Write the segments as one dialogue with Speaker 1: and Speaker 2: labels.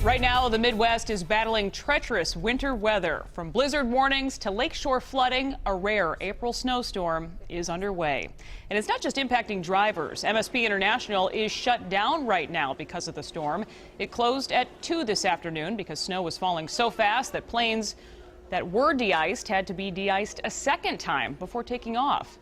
Speaker 1: Right now, the Midwest is battling treacherous winter weather. From blizzard warnings to lakeshore flooding, a rare April snowstorm is underway. And it's not just impacting drivers. MSP International is shut down right now because of the storm. It closed at 2 this afternoon because snow was falling so fast that planes that were de-iced had to be de-iced a second time before taking off.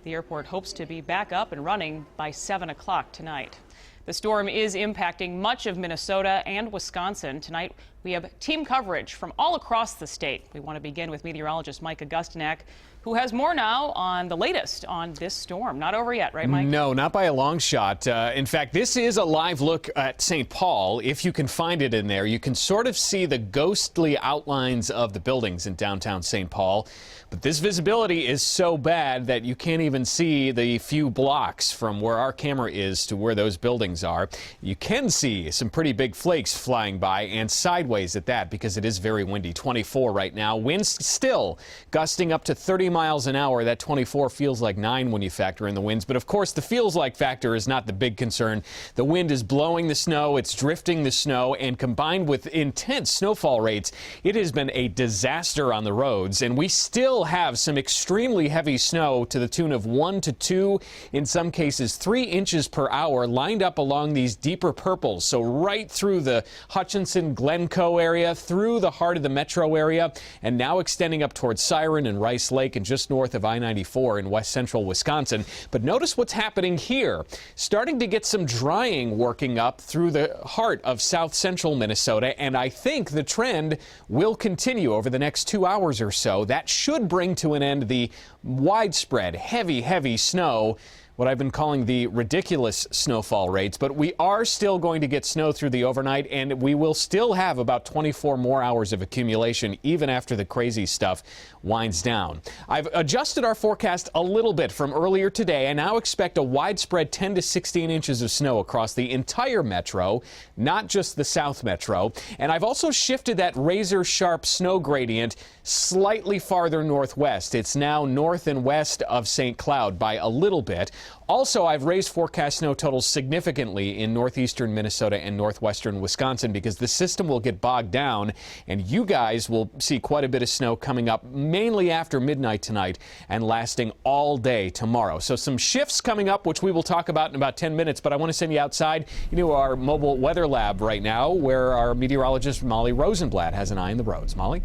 Speaker 1: The airport hopes to be back up and running by 7 o'clock tonight. The storm is impacting much of Minnesota and Wisconsin. Tonight, we have team coverage from all across the state. We want to begin with meteorologist Mike Augustyniak, who has more now on the latest on this storm. Not over yet, right, Mike?
Speaker 2: No, not by a long shot. In fact, this is a live look at St. Paul. If you can find it in there, you can sort of see the ghostly outlines of the buildings in downtown St. Paul. But this visibility is so bad that you can't even see the few blocks from where our camera is to where those buildings are. You can see some pretty big flakes flying by, and sideways at that, because it is very windy. 24 right now. Winds still gusting up to 30 miles an hour. That 24 feels like 9 when you factor in the winds. But of course, the feels like factor is not the big concern. The wind is blowing the snow, it's drifting the snow, and combined with intense snowfall rates, it has been a disaster on the roads. And we still have some extremely heavy snow to the tune of 1 to 2, in some cases 3 inches per hour, lined up along these deeper purples. So right through the Hutchinson, Glencoe area, through the heart of the metro area, and now extending up towards Siren and Rice Lake and just north of I-94 in west central Wisconsin. But notice what's happening here. Starting to get some drying working up through the heart of south central Minnesota, and I think the trend will continue over the next 2 hours or so. That should bring to an end the widespread heavy snow, what I've been calling the ridiculous snowfall rates. But we are still going to get snow through the overnight, and we will still have about 24 more hours of accumulation even after the crazy stuff winds down. I've adjusted our forecast a little bit from earlier today. I now expect a widespread 10 to 16 inches of snow across the entire metro, not just the south metro. And I've also shifted that razor sharp snow gradient slightly farther northwest. It's now north and west of St. Cloud by a little bit. Also, I've raised forecast snow totals significantly in northeastern Minnesota and northwestern Wisconsin because the system will get bogged down, and you guys will see quite a bit of snow coming up mainly after midnight tonight and lasting all day tomorrow. So some shifts coming up, which we will talk about in about 10 minutes, but I want to send you outside into our mobile weather lab right now, where our meteorologist Molly Rosenblatt has an eye on the roads. Molly?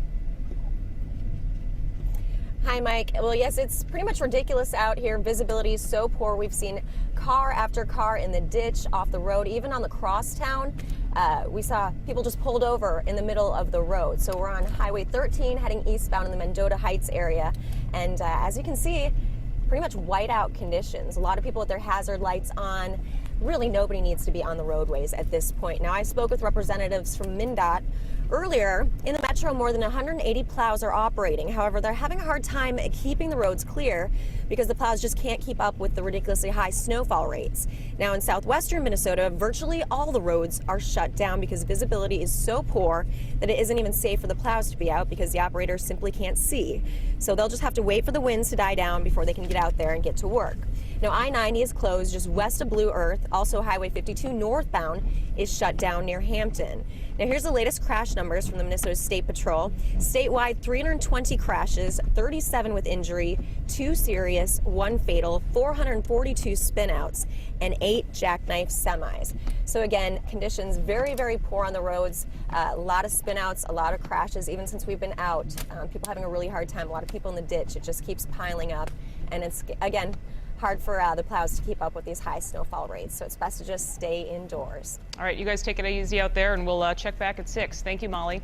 Speaker 3: Hi, Mike. Well, yes, it's pretty much ridiculous out here. Visibility is so poor. We've seen car after car in the ditch, off the road, even on the crosstown. We saw people just pulled over in the middle of the road. So we're on Highway 13 heading eastbound in the Mendota Heights area. And as you can see, pretty much whiteout conditions. A lot of people with their hazard lights on. Really, nobody needs to be on the roadways at this point. Now, I spoke with representatives from MnDOT. Earlier, in the metro, more than 180 plows are operating. However, they're having a hard time keeping the roads clear because the plows just can't keep up with the ridiculously high snowfall rates. Now, in southwestern Minnesota, virtually all the roads are shut down because visibility is so poor that it isn't even safe for the plows to be out because the operators simply can't see. So they'll just have to wait for the winds to die down before they can get out there and get to work. Now, I-90 is closed just west of Blue Earth. Also, Highway 52 northbound is shut down near Hampton. Now, here's the latest crash numbers from the Minnesota State Patrol. Statewide, 320 crashes, 37 with injury, 2 serious, 1 fatal, 442 spinouts, and 8 jackknife semis. So again, conditions very poor on the roads. A lot of spinouts, a lot of crashes, even since we've been out. People having a really hard time. A lot of people in the ditch. It just keeps piling up. And it's, again, hard for the plows to keep up with these high snowfall rates, so it's best to just stay indoors.
Speaker 1: All right, you guys take it easy out there, and we'll check back at 6. Thank you, Molly.